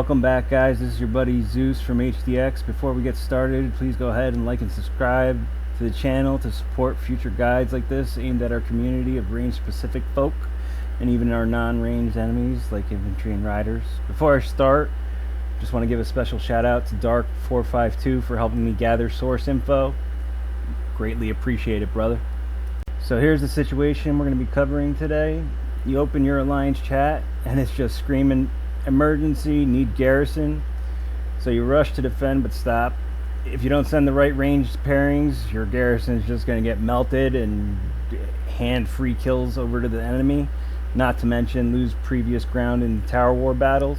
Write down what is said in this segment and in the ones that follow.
Welcome back, guys. This is your buddy Zeus from HDX. Before we get started, please go ahead and like and subscribe to the channel to support future guides like this aimed at our community of range-specific folk and even our non-ranged enemies like infantry and riders. Before I start, just want to give a special shout out to Dark452 for helping me gather source info. Greatly appreciate it, brother. So here's the situation we're going to be covering today. You open your alliance chat and it's just screaming emergency, need garrison. So you rush to defend but stop. If you don't send the right ranged pairings, your garrison is just going to get melted and hand free kills over to the enemy, not to mention lose previous ground in tower war battles.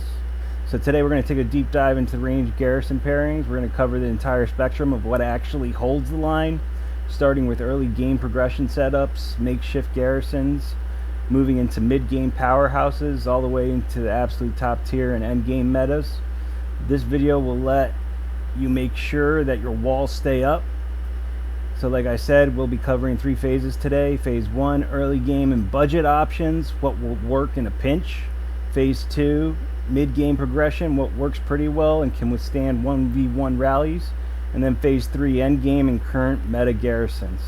So today we're going to take a deep dive into ranged garrison pairings. We're going to cover the entire spectrum of what actually holds the line, starting with early game progression setups, makeshift garrisons, moving into mid-game powerhouses, all the way into the absolute top tier and end game metas. This video will let you make sure that your walls stay up. So like I said, we'll be covering 3 phases today. Phase 1, early game and budget options, what will work in a pinch. Phase 2, mid-game progression, what works pretty well and can withstand 1v1 rallies. And then phase 3, end game and current meta garrisons.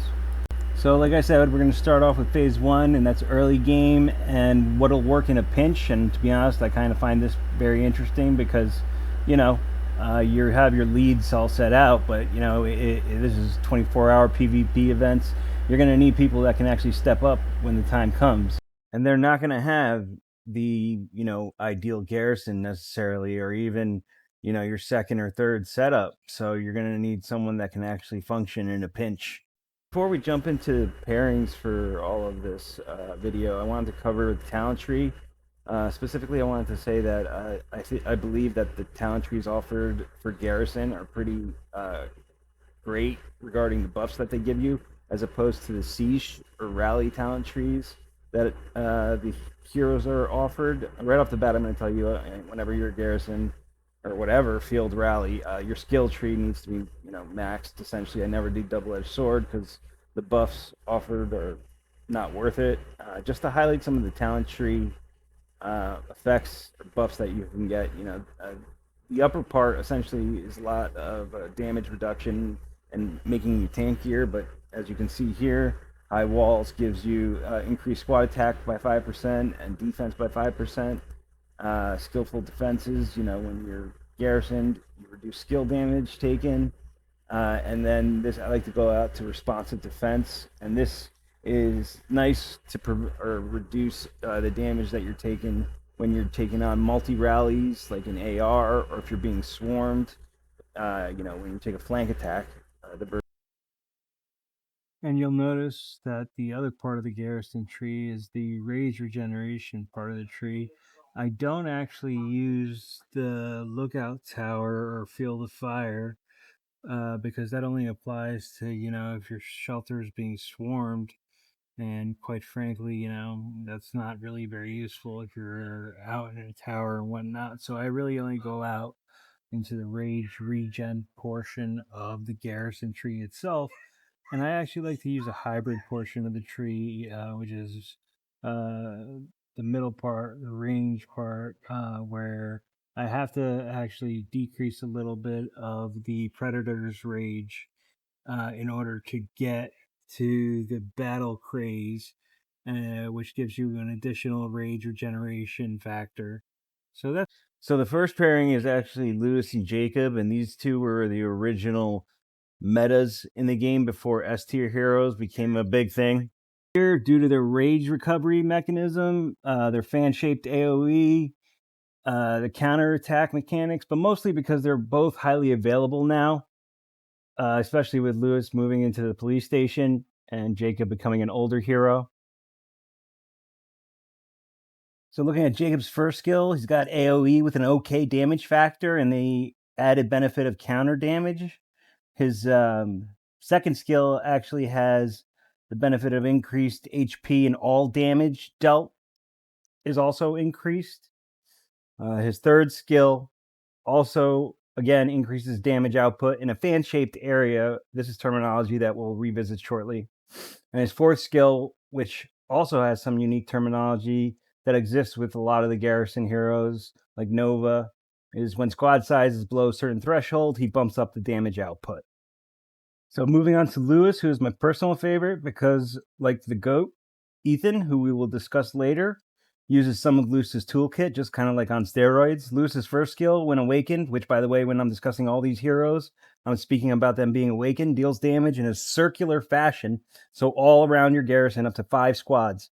So like I said, we're going to start off with phase 1, and that's early game and what'll work in a pinch. And to be honest, I kind of find this very interesting because, you know, you have your leads all set out, but you know, this is 24-hour PvP events. You're going to need people that can actually step up when the time comes, and they're not going to have the, you know, ideal garrison necessarily, or even, you know, your second or third setup. So you're going to need someone that can actually function in a pinch. Before we jump into pairings for all of this video, I wanted to cover the talent tree. Specifically, I wanted to say that I believe that the talent trees offered for garrison are pretty great regarding the buffs that they give you, as opposed to the siege or rally talent trees that the heroes are offered. Right off the bat, I'm going to tell you, whenever you're a garrison or whatever field rally, your skill tree needs to be, you know, maxed. Essentially, I never do double-edged sword because the buffs offered are not worth it. Just to highlight some of the talent tree effects or buffs that you can get, you know, the upper part essentially is a lot of damage reduction and making you tankier. But as you can see here, high walls gives you increased squad attack by 5% and defense by 5%. Skillful defenses, you know, when you're garrisoned, you reduce skill damage taken. And then this, I like to go out to responsive defense, and this is nice to reduce the damage that you're taking when you're taking on multi-rallies like an AR, or if you're being swarmed, you know, when you take a flank attack. And you'll notice that the other part of the garrison tree is the rage regeneration part of the tree. I don't actually use the lookout tower or field of fire because that only applies to, you know, if your shelter is being swarmed. And quite frankly, you know, that's not really very useful if you're out in a tower and whatnot. So I really only go out into the rage regen portion of the garrison tree itself. And I actually like to use a hybrid portion of the tree, which is the middle part, the range part, where I have to actually decrease a little bit of the predator's rage in order to get to the battle craze, which gives you an additional rage regeneration factor. So the first pairing is actually Lewis and Jacob, and these two were the original metas in the game before S tier heroes became a big thing. Here, due to their rage recovery mechanism, their fan-shaped AoE, the counter attack mechanics, but mostly because they're both highly available now, especially with Lewis moving into the police station and Jacob becoming an older hero. So looking at Jacob's first skill, he's got AoE with an okay damage factor and the added benefit of counter damage. His second skill actually has the benefit of increased HP, and all damage dealt is also increased. His third skill also, again, increases damage output in a fan-shaped area. This is terminology that we'll revisit shortly. And his fourth skill, which also has some unique terminology that exists with a lot of the garrison heroes, like Nova, is when squad size is below a certain threshold, he bumps up the damage output. So moving on to Lewis, who is my personal favorite because, like the GOAT, Ethan, who we will discuss later, uses some of Lewis's toolkit, just kind of like on steroids. Lewis's first skill, when awakened, which, by the way, when I'm discussing all these heroes, I'm speaking about them being awakened, deals damage in a circular fashion, so all around your garrison up to 5 squads,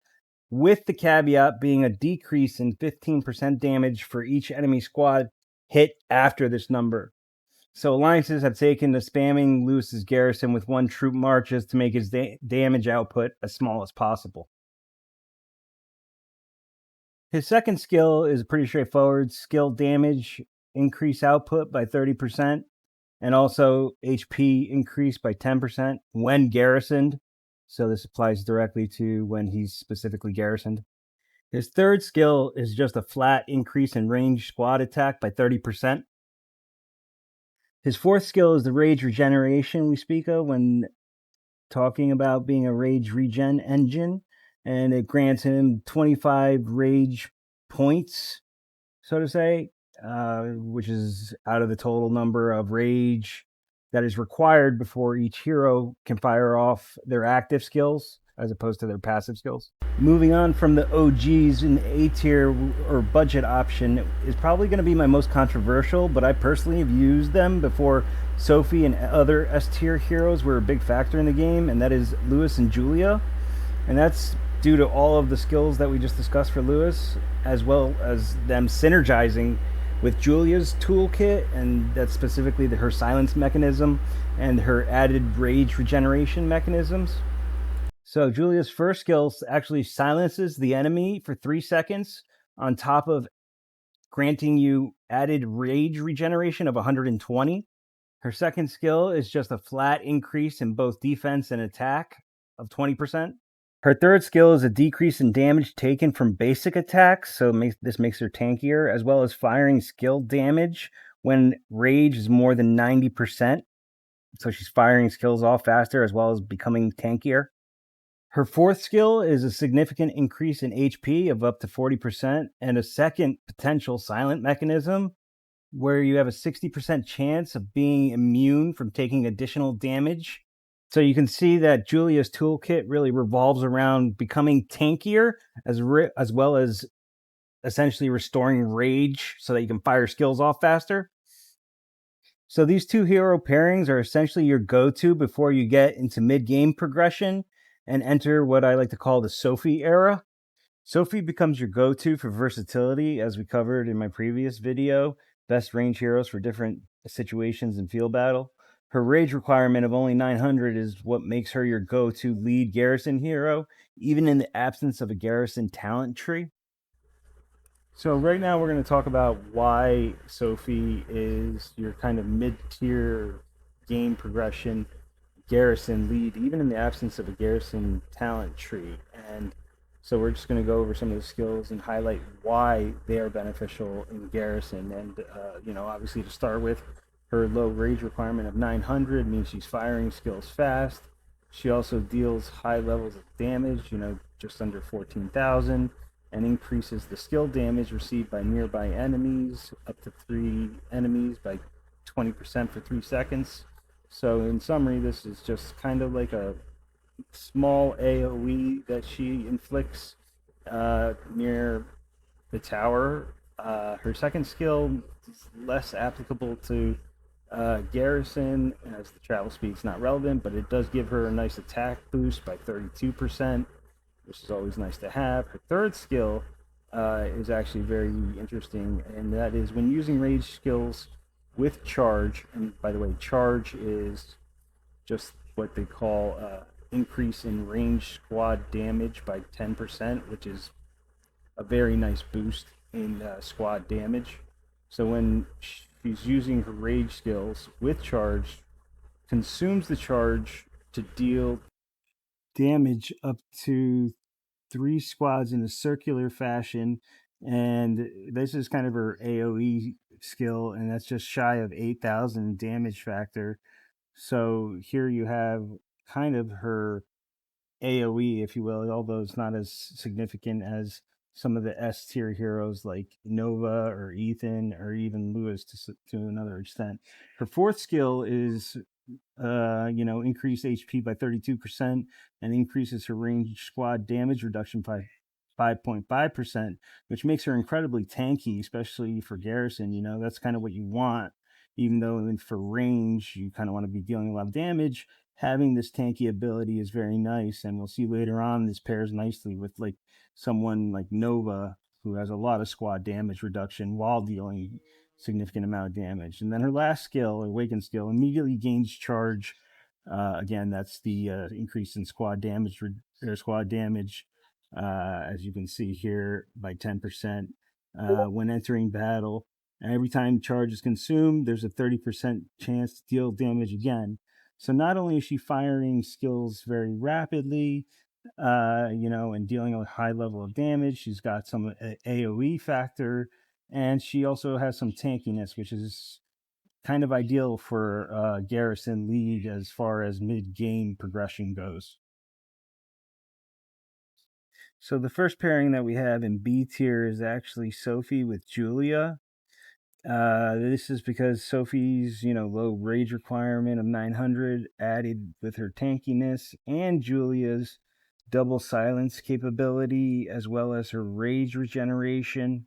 with the caveat being a decrease in 15% damage for each enemy squad hit after this number. So alliances have taken to spamming Lewis's garrison with 1 troop marches to make his damage output as small as possible. His second skill is pretty straightforward. Skill damage increase output by 30%, and also HP increase by 10% when garrisoned. So this applies directly to when he's specifically garrisoned. His third skill is just a flat increase in ranged squad attack by 30%. His fourth skill is the rage regeneration we speak of when talking about being a rage regen engine, and it grants him 25 rage points, so to say, which is out of the total number of rage that is required before each hero can fire off their active skills as opposed to their passive skills. Moving on from the OGs, an A tier or budget option is probably going to be my most controversial, but I personally have used them before Sophie and other S tier heroes were a big factor in the game, and that is Lewis and Julia. And that's due to all of the skills that we just discussed for Lewis, as well as them synergizing with Julia's toolkit, and that's specifically her silence mechanism and her added rage regeneration mechanisms. So Julia's first skill actually silences the enemy for 3 seconds, on top of granting you added rage regeneration of 120. Her second skill is just a flat increase in both defense and attack of 20%. Her third skill is a decrease in damage taken from basic attacks, so this makes her tankier, as well as firing skill damage when rage is more than 90%. So she's firing skills off faster, as well as becoming tankier. Her fourth skill is a significant increase in HP of up to 40%, and a second potential silent mechanism where you have a 60% chance of being immune from taking additional damage. So you can see that Julia's toolkit really revolves around becoming tankier, as well as essentially restoring rage so that you can fire skills off faster. So these two hero pairings are essentially your go-to before you get into mid-game progression and enter what I like to call the Sophie era. Sophie becomes your go-to for versatility, as we covered in my previous video, best range heroes for different situations in field battle. Her rage requirement of only 900 is what makes her your go-to lead garrison hero, even in the absence of a garrison talent tree. So right now we're going to talk about why Sophie is your kind of mid-tier game progression garrison lead, even in the absence of a garrison talent tree. And so we're just going to go over some of the skills and highlight why they are beneficial in garrison. And obviously, to start with, her low rage requirement of 900 means she's firing skills fast. She also deals high levels of damage, just under 14,000, and increases the skill damage received by nearby enemies, up to 3 enemies, by 20% for 3 seconds. So in summary, this is just kind of like a small AoE that she inflicts near the tower. Her second skill is less applicable to garrison, as the travel speed is not relevant, but it does give her a nice attack boost by 32%, which is always nice to have. Her third skill is actually very interesting, and that is when using rage skills with charge. And by the way, charge is just what they call increase in range squad damage by 10%, which is a very nice boost in squad damage. So when she's using her rage skills with charge, consumes the charge to deal damage up to 3 squads in a circular fashion, and this is kind of her AoE skill, and that's just shy of 8,000 damage factor. So here you have kind of her AoE, if you will, although it's not as significant as some of the S tier heroes like Nova or Ethan or even Lewis to another extent. Her fourth skill is increase HP by 32% and increases her ranged squad damage reduction by 5.5%, which makes her incredibly tanky, especially for garrison. That's kind of what you want, even though for range, you kind of want to be dealing a lot of damage. Having this tanky ability is very nice, and we'll see later on this pairs nicely with like someone like Nova, who has a lot of squad damage reduction while dealing significant amount of damage. And then her last skill, Awakened skill, immediately gains charge. Again, that's the increase in squad damage, as you can see here, by 10% when entering battle. And every time charge is consumed, there's a 30% chance to deal damage again. So not only is she firing skills very rapidly, and dealing a high level of damage, she's got some AoE factor, and she also has some tankiness, which is kind of ideal for Garrison League as far as mid-game progression goes. So the first pairing that we have in B tier is actually Sophie with Julia. This is because Sophie's, low rage requirement of 900 added with her tankiness and Julia's double silence capability as well as her rage regeneration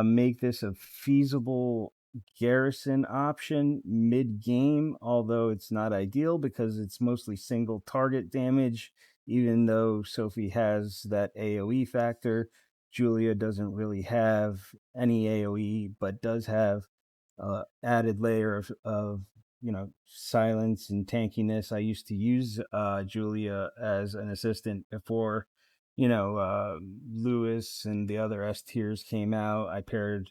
make this a feasible garrison option mid-game, although it's not ideal because it's mostly single target damage. Even though Sophie has that AoE factor, Julia doesn't really have any AoE, but does have added layer of silence and tankiness. I used to use Julia as an assistant before Lewis and the other S tiers came out. I paired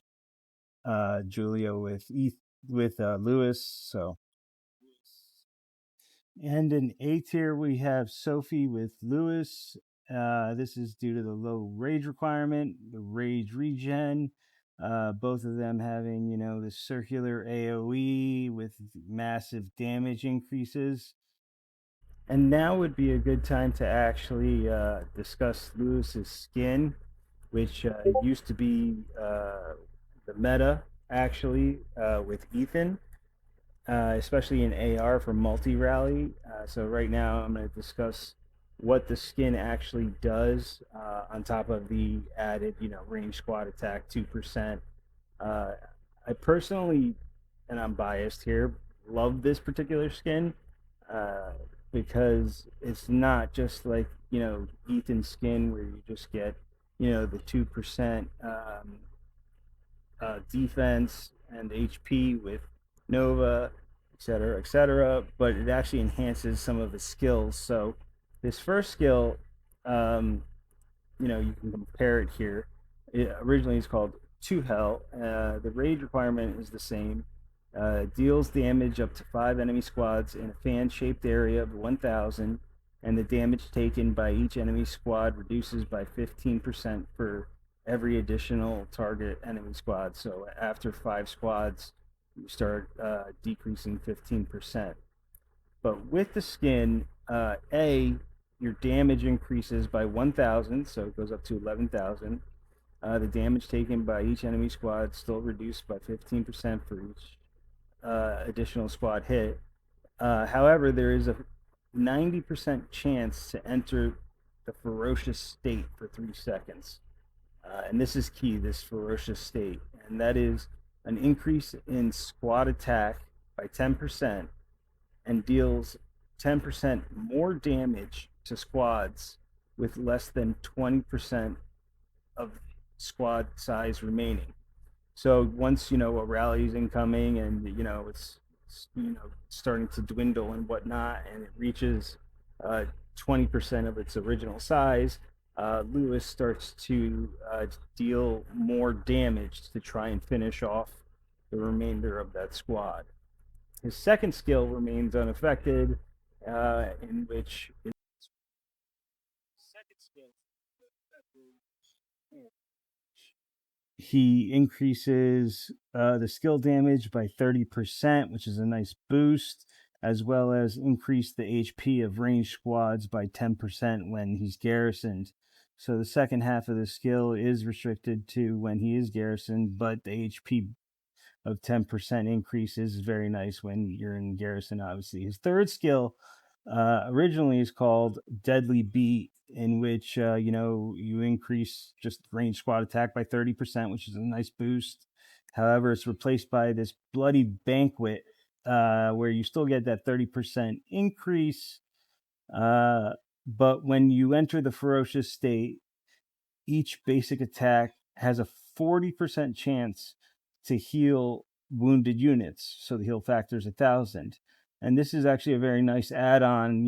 Julia with Lewis. So, and in A tier we have Sophie with Lewis. This is due to the low rage requirement, the rage regen. Both of them having the circular AOE with massive damage increases. And now would be a good time to actually discuss Lewis's skin, which used to be the meta actually with Ethan, especially in AR for multi-rally. So right now I'm going to discuss what the skin actually does on top of the added, range squad attack 2%. I personally, and I'm biased here, love this particular skin uh, because it's not just like Ethan's skin where you just get the 2% defense and HP with Nova, etc., but it actually enhances some of the skills. So this first skill, um, you can compare it here. It originally is called To Hell. The rage requirement is the same. Deals damage up to 5 enemy squads in a fan-shaped area of 1,000, and the damage taken by each enemy squad reduces by 15% for every additional target enemy squad. So after 5 squads, you start decreasing 15%. But with the skin, your damage increases by 1,000, so it goes up to 11,000. The damage taken by each enemy squad still reduced by 15% for each additional squad hit. However, there is a 90% chance to enter the ferocious state for 3 seconds. And this is key, this ferocious state. And that is an increase in squad attack by 10% and deals 10% more damage to squads with less than 20% of squad size remaining. So once a rally is incoming and it's starting to dwindle and whatnot, and it reaches 20% of its original size, Lewis starts to deal more damage to try and finish off the remainder of that squad. His second skill remains unaffected, in which his second skill he increases the skill damage by 30%, which is a nice boost, as well as increase the HP of ranged squads by 10% when he's garrisoned. So the second half of the skill is restricted to when he is garrisoned, but the HP of 10% increase is very nice when you're in garrison, obviously. His third skill originally is called Deadly Beat, in which, you increase just range squad attack by 30%, which is a nice boost. However, it's replaced by this Bloody Banquet, where you still get that 30% increase. But when you enter the ferocious state, each basic attack has a 40% chance to heal wounded units. So the heal factor is 1,000. And this is actually a very nice add-on,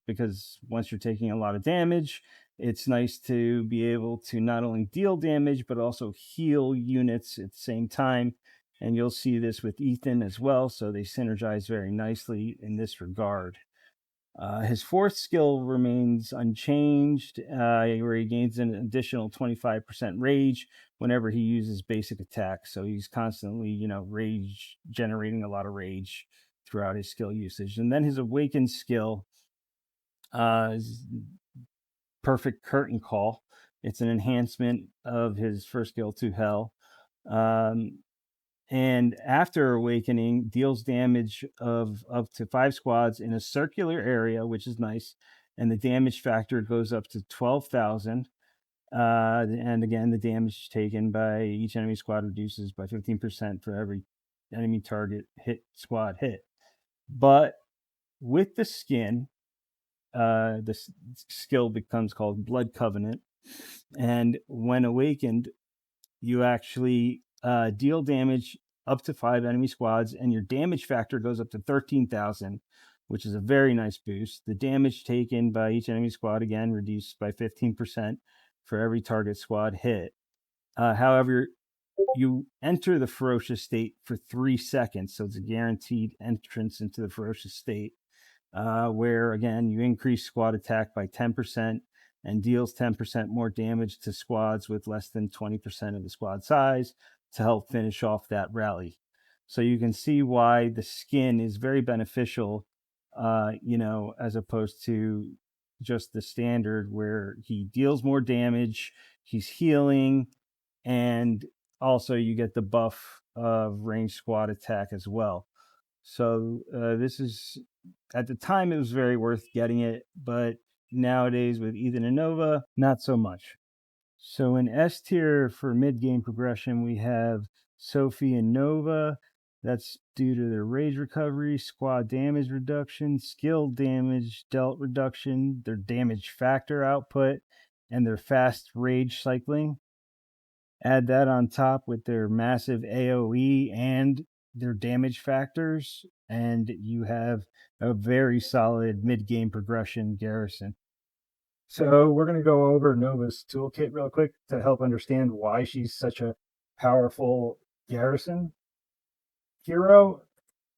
because once you're taking a lot of damage, it's nice to be able to not only deal damage, but also heal units at the same time. And you'll see this with Ethan as well. So they synergize very nicely in this regard. His fourth skill remains unchanged, where he gains an additional 25% rage whenever he uses basic attack. So he's constantly, rage, generating a lot of rage throughout his skill usage. And then his awakened skill is Perfect Curtain Call. It's an enhancement of his first skill to Hell. And after awakening, deals damage of up to 5 squads in a circular area, which is nice. And the damage factor goes up to 12,000. And again, the damage taken by each enemy squad reduces by 15% for every enemy target squad hit. But with the skin, this skill becomes called Blood Covenant. And when awakened, you actually deal damage up to 5 enemy squads, and your damage factor goes up to 13,000, which is a very nice boost. The damage taken by each enemy squad, again, reduced by 15% for every target squad hit. However, you enter the ferocious state for 3 seconds, so it's a guaranteed entrance into the ferocious state, where, again, you increase squad attack by 10%, and deals 10% more damage to squads with less than 20% of the squad size to help finish off that rally. So you can see why the skin is very beneficial, as opposed to just the standard where he deals more damage, he's healing, and also you get the buff of ranged squad attack as well. So this is, at the time, it was very worth getting it, but nowadays with Ethan and Nova, not so much. So in S tier for mid-game progression, we have Sophie and Nova. That's due to their rage recovery, squad damage reduction, skill damage dealt reduction, their damage factor output, and their fast rage cycling. Add that on top with their massive AoE and their damage factors, and you have a very solid mid-game progression garrison. So we're going to go over Nova's toolkit real quick to help understand why she's such a powerful garrison hero.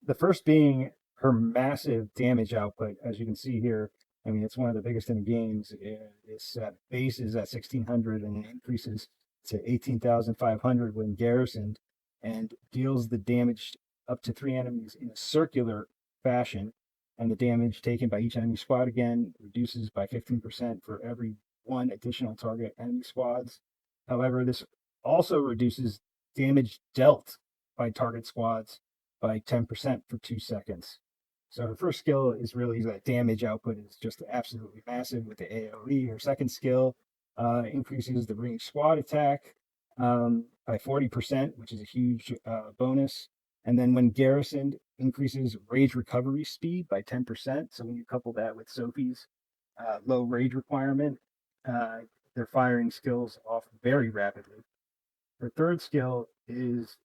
The first being her massive damage output. As you can see here, I mean, it's one of the biggest in the games. Its base is at 1,600 and increases to 18,500 when garrisoned, and deals the damage up to 3 enemies in a circular fashion. And the damage taken by each enemy squad, again, reduces by 15% for every 1 additional target enemy squads. However, this also reduces damage dealt by target squads by 10% for 2 seconds. So her first skill is really that damage output is just absolutely massive with the AoE. Her second skill increases the ranged squad attack by 40%, which is a huge bonus. And then when garrisoned, increases rage recovery speed by 10%. So when you couple that with Sophie's low rage requirement, their firing skills off very rapidly. Her third skill is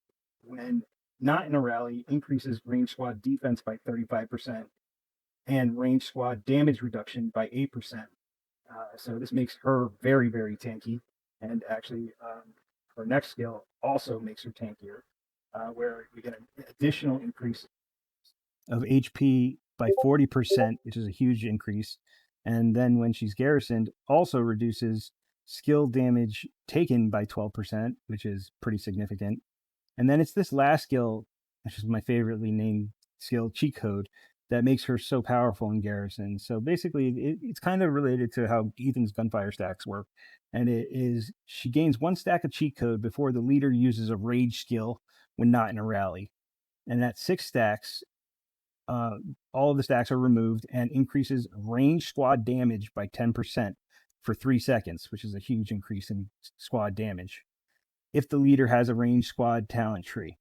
when not in a rally, increases range squad defense by 35% and range squad damage reduction by 8%. So this makes her very, very tanky. And actually, her next skill also makes her tankier, where you get an additional increase of HP by 40%, which is a huge increase. And then when she's garrisoned, also reduces skill damage taken by 12%, which is pretty significant. And then it's this last skill, which is my favoritely named skill, Cheat Code, that makes her so powerful in Garrison. So basically, it's kind of related to how Ethan's gunfire stacks work. And it is she gains 1 stack of cheat code before the leader uses a rage skill when not in a rally. And at 6 stacks, all of the stacks are removed and increases range squad damage by 10% for 3 seconds, which is a huge increase in squad damage. If the leader has a range squad talent tree,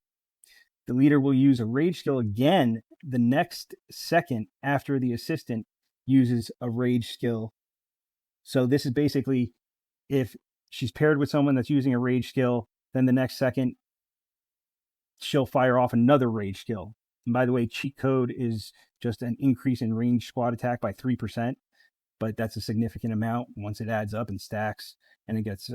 the leader will use a rage skill again the next second after the assistant uses a rage skill. So this is basically if she's paired with someone that's using a rage skill, then the next second she'll fire off another rage skill. And by the way, cheat code is just an increase in range squad attack by 3%, but that's a significant amount once it adds up and stacks and it gets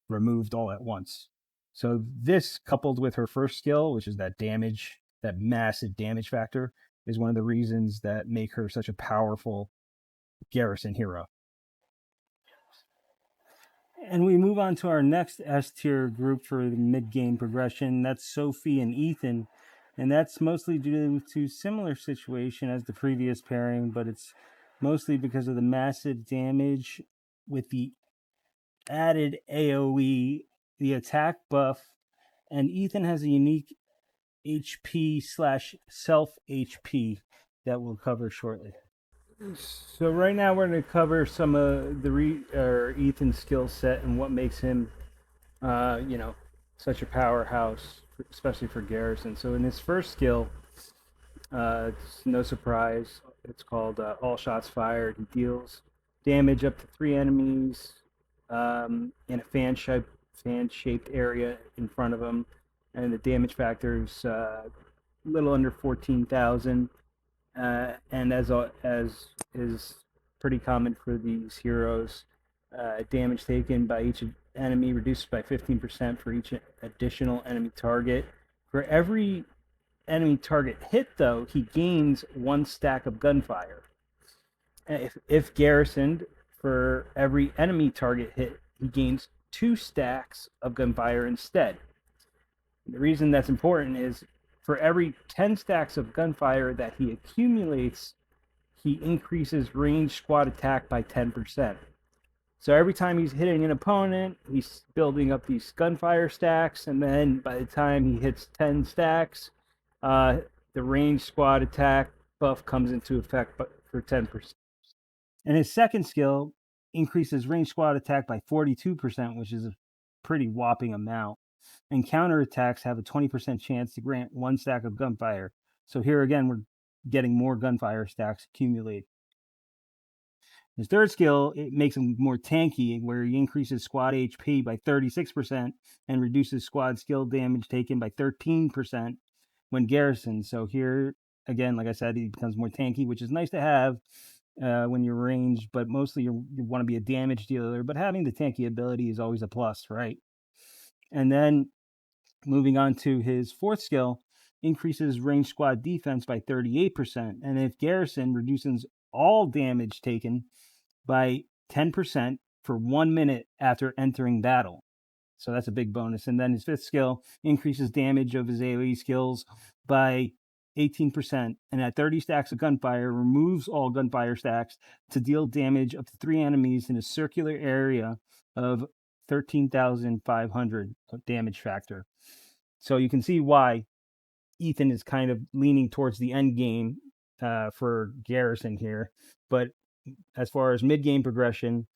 removed all at once. So this, coupled with her first skill, which is that damage, that massive damage factor, is one of the reasons that make her such a powerful garrison hero. And we move on to our next S tier group for the mid-game progression. That's Sophie and Ethan. And that's mostly due to similar situation as the previous pairing, but it's mostly because of the massive damage with the added AoE, the attack buff, and Ethan has a unique HP slash self HP that we'll cover shortly. So right now we're going to cover some of the Ethan's skill set and what makes him, such a powerhouse, especially for Garrison. So in his first skill, it's no surprise, it's called All Shots Fired. He deals damage up to 3 enemies in a fan-shaped area in front of him, and the damage factor is a little under 14,000. And as is pretty common for these heroes, damage taken by each enemy reduced by 15% for each additional enemy target. For every enemy target hit, though, he gains 1 stack of gunfire. If garrisoned, for every enemy target hit, he gains 2 stacks of gunfire instead. The reason that's important is for every 10 stacks of gunfire that he accumulates, he increases range squad attack by 10%. So every time he's hitting an opponent, he's building up these gunfire stacks, and then by the time he hits 10 stacks, the range squad attack buff comes into effect for 10%. And his second skill increases range squad attack by 42%, which is a pretty whopping amount. And counterattacks have a 20% chance to grant 1 stack of gunfire. So here again, we're getting more gunfire stacks accumulate. His third skill, it makes him more tanky, where he increases squad HP by 36% and reduces squad skill damage taken by 13% when garrisoned. So here, again, like I said, he becomes more tanky, which is nice to have when you're ranged, but mostly you want to be a damage dealer. But having the tanky ability is always a plus, right? And then moving on to his fourth skill, increases range squad defense by 38%. And if garrison, reduces all damage taken by 10% for 1 minute after entering battle. So that's a big bonus. And then his fifth skill increases damage of his AoE skills by 18%. And at 30 stacks of gunfire, removes all gunfire stacks to deal damage up to 3 enemies in a circular area of 13,500 damage factor. So you can see why Ethan is kind of leaning towards the end game for Garrison here. But as far as mid-game progression,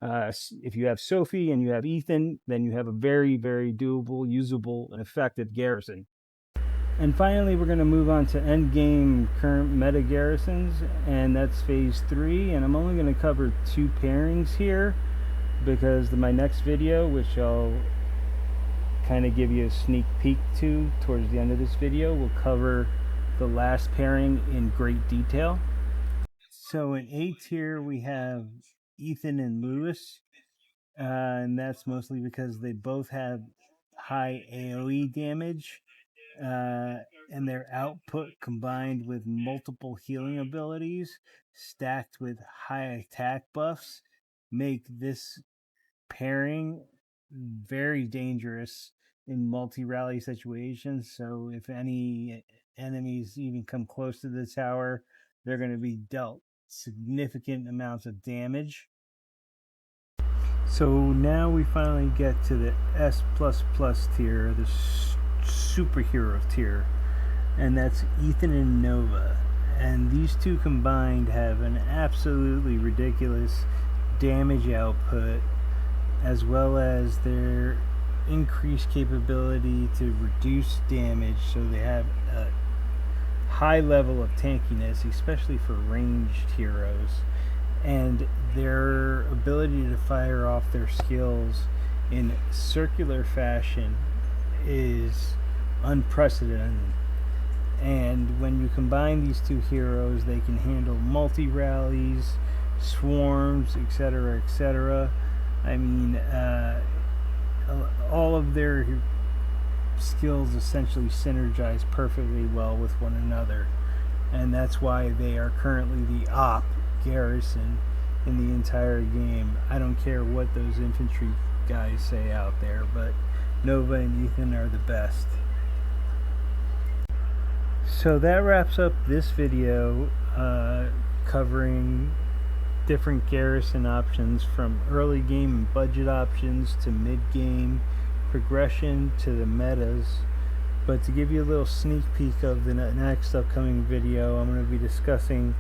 if you have Sophie and you have Ethan, then you have a very, very doable, usable, and effective Garrison. And finally, we're going to move on to endgame current meta garrisons, and that's phase 3. And I'm only going to cover 2 pairings here because my next video, which I'll kind of give you a sneak peek to towards the end of this video, will cover the last pairing in great detail. So in A tier, we have Ethan and Lewis, and that's mostly because they both have high AoE damage, and their output combined with multiple healing abilities stacked with high attack buffs make this pairing very dangerous in multi-rally situations. So if any enemies even come close to the tower, they're going to be dealt significant amounts of damage. So now we finally get to the S++ tier, the superhero tier, and that's Ethan and Nova. And these two combined have an absolutely ridiculous damage output, as well as their increased capability to reduce damage, so they have a high level of tankiness, especially for ranged heroes, and their ability to fire off their skills in circular fashion is unprecedented. And when you combine these two heroes, they can handle multi-rallies, swarms, etc., etc. I mean, all of their skills essentially synergize perfectly well with one another, and that's why they are currently the op garrison in the entire game. I don't care what those infantry guys say out there, but Nova and Ethan are the best. So that wraps up this video covering different garrison options, from early game and budget options to mid-game progression to the metas. But to give you a little sneak peek of the next upcoming video, I'm going to be discussing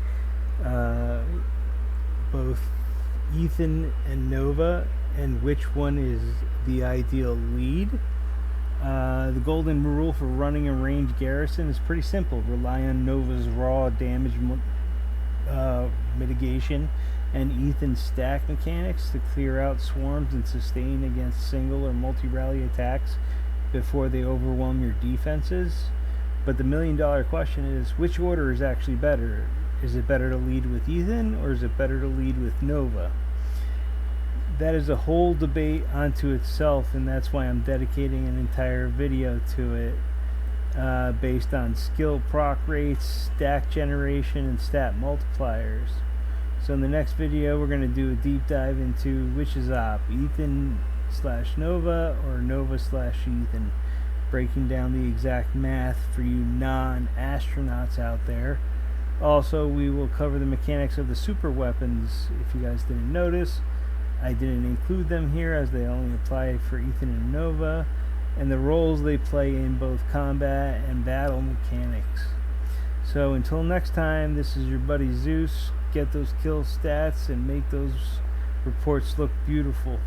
both Ethan and Nova and which one is the ideal lead. The golden rule for running a ranged garrison is pretty simple: rely on Nova's raw damage mitigation and Ethan's stack mechanics to clear out swarms and sustain against single or multi-rally attacks before they overwhelm your defenses. But the million-dollar question is, which order is actually better? Is it better to lead with Ethan, or is it better to lead with Nova? That is a whole debate unto itself, and that's why I'm dedicating an entire video to it, based on skill proc rates, stack generation, and stat multipliers. So in the next video, we're going to do a deep dive into which is op, Ethan/Nova or Nova/Ethan, breaking down the exact math for you non-astronauts out there. Also, we will cover the mechanics of the super weapons. If you guys didn't notice, I didn't include them here as they only apply for Ethan and Nova, and the roles they play in both combat and battle mechanics. So until next time, this is your buddy Zeus. Get those kill stats and make those reports look beautiful.